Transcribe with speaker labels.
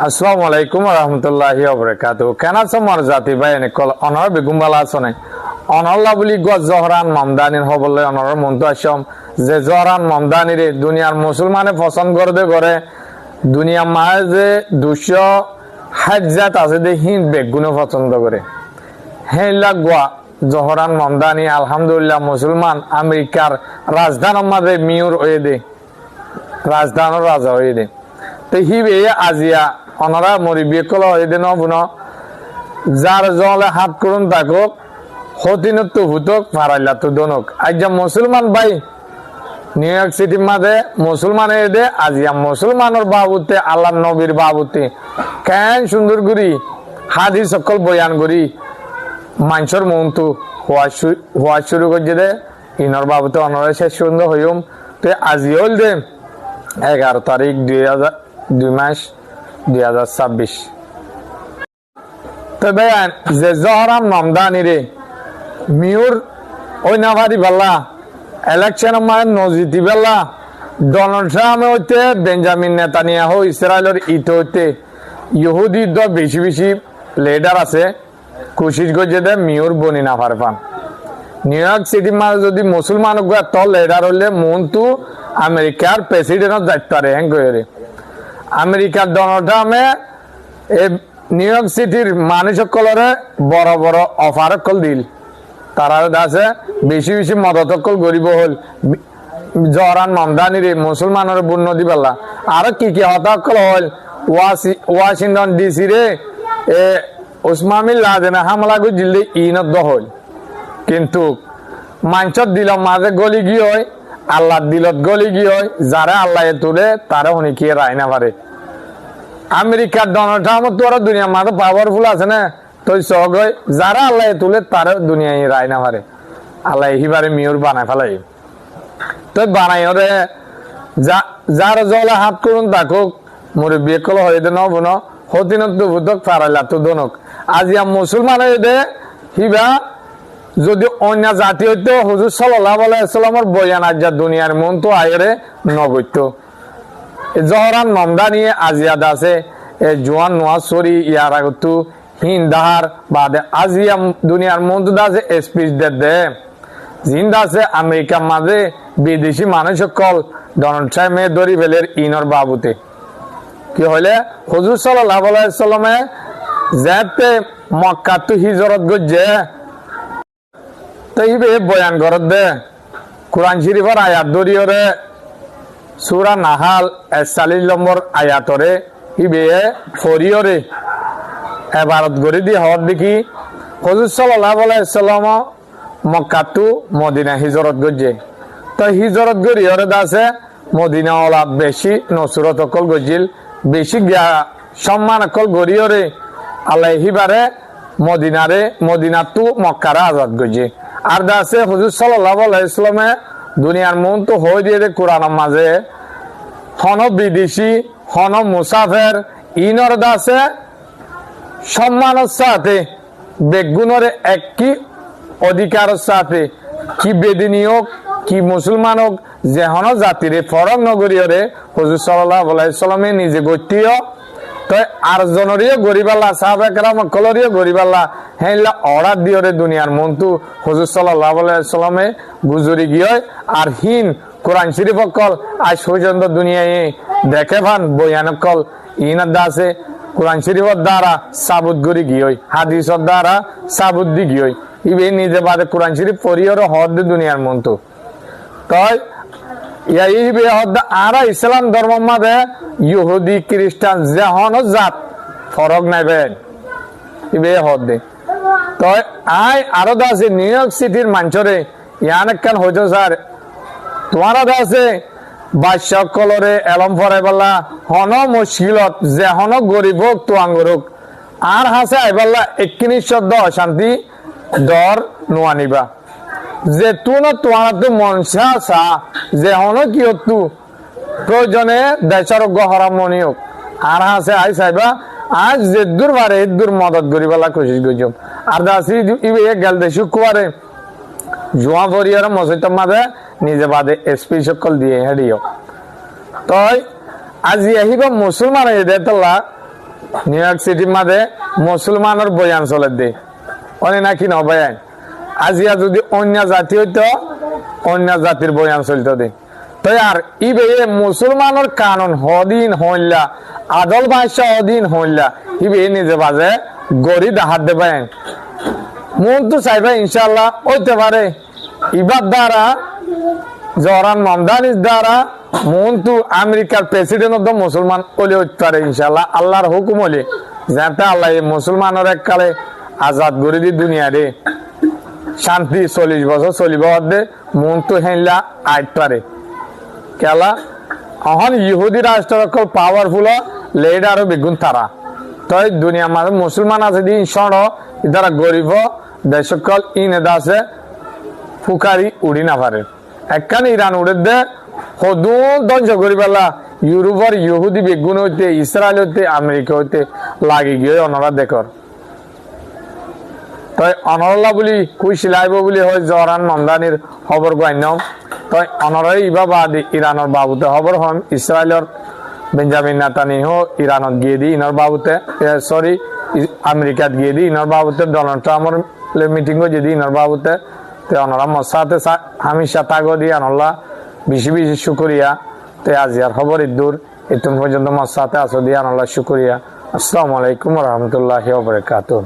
Speaker 1: আসসালামু আলাইকুম রহমতুল্লাহি কেন আছো মর জাতি ভাই কল অনর বেগুম্বালা আছনে অনল্লা বুলি গজ জহরান মমদানির হবলে অনর মন্তু আসম যে জহরান মমদানিরে দুনিয়ার মুসলমানে পছন্দ করবে করে দুনিয়া মাঝে যে 200 জাত আছে দে হিন্দ বেগুনে পছন্দ করে হ্যাঁ লাগোয়া জহরান মমদানি আলহামদুলিল্লাহ মুসলমান আমেরিকার রাজধানীর মাঝে মিউর হয়ে দে রাজধানীর রাজা হয়ে দে তো হিবে আজিয়া অনারা মরিবিয়ে কল হয়ে দে নবুন যার জলে হাত করুন থাকুক হতিনত হুতক ফারাইলা তো দনক আজ মুসলমান ভাই নিউ ইয়র্ক সিটির মাঝে মুসলমান দে আজিয়া মুসলমানের বাবুতে আল্লাহ নবীর বাবুতে কেন সুন্দর করি হাদি সকল বয়ান করি মানুষের মন্তু হওয়া শুরু করছে দে ইনর বাবুতে অনরা শেষ সুন্দর হইম তো আজি হল দে 11 তারিখ 2 মাস 2026 তো বেয়ান যে জহরান মমদানি রে মিউর ওই নাভারি বাল্লা ইলেকশন মানে নজিতি বেলা ডোনাল্ড ট্রাম্প হইতে বেঞ্জামিন নেতানিয়াহু ইসরায়েলের ইতে হইতে ইহুদি দ বেশি বেশি লিডার আছে কোশিশ করছে দে মিউর বনি না পারপান নিউ ইয়র্ক সিটি মানে যদি মুসলমান এত লিডার হইলে মন্তু আমেরিকার প্রেসিডেন্ট যাইতে পারে হ্যাঁ করে আমেরিকার ডোনাল্ড ট্রাম্পে নিউ ইয়র্ক সিটির মানুষ সকলরে বড় বড় অফার কল দিল তারা আছে বেশি বেশি মদত কল গরিব হল জহরান মমদানিরে মুসলমানের বুন্নতি পাল্লা আর কি কি হতাকল হল ওয়াশিংটন ডিসি রে ওসমামিল লাদেনা হামলা গুজিলে ইনত হল কিন্তু মাঞ্চত দিল মাঝে গলি গিয়ে হয় আল্লাহ দিলত গলি গিয়ে হয় যারা আল্লাহ তুলে তারা উনি কি রায় না পারে আমেরিকার ডোনাল্ড ট্রাম্প তো ওরা দুনিয়ার মাঝে পাওয়ারফুল আছে না তো সহগ হয় যারা আল্লাহ তুলে তারা দুনিয়ায় রায় না পারে আল্লাহ এইবারে মিউর বানায় ফেলাই তো বানাই ওরে যার জলে হাত করুন থাকুক মুরব্বী কল হয়ে দে নবন হতিনত ভূতক ফারাইলা তো দনক আজিয়া মুসলমান হয়ে দে হিবা যদি অন্য জাতি হইতো হুজুর সাল্লাল্লাহু আলাইহি ওয়াসাল্লামের বয়ান আজ দুনিয়ার মন তো আয়রে নগত্য জহরান মমদানি আজিয়াদ আছে জোয়ান নোয়াসরি ইয়ার আগতু হিন্দাহার বাদে আজিয়া দুনিয়ার মন তো আছে স্পিচ দে জিন্দা আছে আমেরিকার মাঝে বিদেশি মানুষ সকল ডোনাল্ড ট্রাম্পে ধরি ফেলের ইনর বাবুতে কি হইলে হুজুর সাল্লাল্লাহু আলাইহি ওয়াসাল্লামে যাতে মক্কা তো হিজরত গজে তাইবে বয়ান করত দে কোরআন শরীফের আয়াত ধরিয়রে সূরা নাহাল 41 নম্বর আয়াতরে ইবে ফরিয়রে ইবারত গরি দি হওয়ার দেখি হুজুর সাল্লাল্লাহু আলাইহি ওয়াসাল্লাম মক্কা টু মদিনা হিজরত গজে তো হিজরত গরিয়রে দাসে মদিনা ওলা বেশি নসরত কল গজিল বেশি সম্মান কল গরিয়রে আল্লাহ হিবারে মদিনা টু মক্কারা আজাদ গজে আর দাসে হুজুর সাল্লাল্লাহু আলাইহি ওয়াসাল্লামে দুনিয়ার মন তো হয়ে দিয়ে কোরআনের মাঝে হন বিদেশি হন মুসাফের ইনর দাসে সম্মানের সাথে বেগুনের একই অধিকারের সাথে কি বেদিনী হোক কি মুসলমান হোক যে হন জাতিরে ফরক নগরীয়রে হুজুর সাল্লাল্লাহু আলাইহি ওয়াসাল্লামে নিজে গত্যীয় তো আর জনরিও গরিবাল্লা সাহাবা কেরাম কলরিও গরিবাল্লা হেলা অর্ডার দিয়রে দুনিয়ার মন্তু হুজুর সাল্লাল্লাহু আলাইহি ওয়াসাল্লামে গুজরি গিয়ে আর হিন কোরআন শরীফ কল আজ পর্যন্ত দুনিয়ায় দেখে ভান বয়ান কল ইনার দাসে কোরআন শরীফের দ্বারা সাবুত গরি গিয়ে হাদিসের দ্বারা সাবুত দি গিয়ে ইবে নিজে বাদে কোরআন শরীফ পড়িয়রে হদ দুনিয়ার মন্তু তাই ইয়াইবে হদ আরা ইসলাম ধর্ম মাঝে ইহুদি খ্রিস্টান যেহন জাত ফরক নাইবেন ইবে হদ দে তো আরো দাসে নিউ ইয়র্ক সিটির মাঞ্চরে ইয়ান কান হইতো স্যার তোমারা দাসে বাদশাহ কলরে এলম ফরাইবাল্লা হন মুশকিলত যে হন গরিব হোক তো আঙ্গুরুক আর হাসে আইবাল্লা একিনি শব্দ অশান্তি দর নোয়ানিবা যে তুন তোমার তো মনসা সা যে হন কি হতু প্রয়োজনে দেশের গহরা মনি হোক আর হাসে আই সাইবা আজ যে দূর বারে দূর মদত করিবালা কোশিশ করছম আর দাসি ইবে গেল দে শুক্রবারে জুয়া ফরিয়ার মসজিদ মাঝে নিজে বাদে এসপি সকল দিয়ে হেডিও তই আজি আহিব মুসলমান দেতলা নিউ ইয়র্ক সিটির মাঝে মুসলমানের বয়ান চলে দে অনেক নাকি ন বয়ান আজিয়া যদি অন্য জাতি হইতো অন্য জাতির বয়ান চলতো দে তো আর ইবে মুসলমানের কানুন হদিন হইলা আদল ভাষা হদিন হইলা ইবে নিজে বাজে গরিব হাত দেবেন মন তো চাইবে ইনশাল্লাহ হইতে পারে ইবার দ্বারা জহরান মামদানির দ্বারা মন তো আমেরিকার প্রেসিডেন্ট মুসলমান হলে হইতে পারে ইনশাল্লাহ আল্লাহর হুকুম হলে যাতে আল্লাহ মুসলমানের এককালে আজাদ করে দি দুনিয়া রে শান্তি 40 বছর চলিব দে মন তো হেনলা আইত পারে কেলা এখন ইহুদি রাষ্ট্র পাওয়ারফুল লেড আরো বেগুন তারা তই দুনিয়া মাঝে মুসলমান আছে দিন সড় ইদারা গরিব দেশকল ইন এদা আছে ফুকারি উড়ি না পারে একখানে ইরান উড়ে দে সদুন ধ্বংস করি পেলা ইউরোপের ইহুদি বেগুন হইতে ইসরায়েল হইতে আমেরিকা হইতে লাগি গিয়ে অনরা দেখর তই অনরলা বলি কুই সিলাইব বলি হয় জহরান মামদানির খবর গাইনম তই অনরে ইবা বাদ ইরানের বাবুতে খবর হন ইসরায়েলের বেঞ্জামিন নেতানিয়াহু ইরানত গিয়ে দি ইনর বাবুতে সরি আমেরিকাত গিয়ে দি ইনর বাবুতে ডোনাল্ড ট্রাম্পের মিটিং হয়ে দি ইনর বাবুতে তে অনরা মসাতে হামেশা তাগো দি আনল্লা বেশি বেশি শুকরিয়া তে আজিয়ার খবর ইদুর ইতুন পর্যন্ত মসাতে আসো দি আনল্লা শুকরিয়া আসসালামু আলাইকুম ওয়া রাহমাতুল্লাহি ওয়া বারাকাতুহু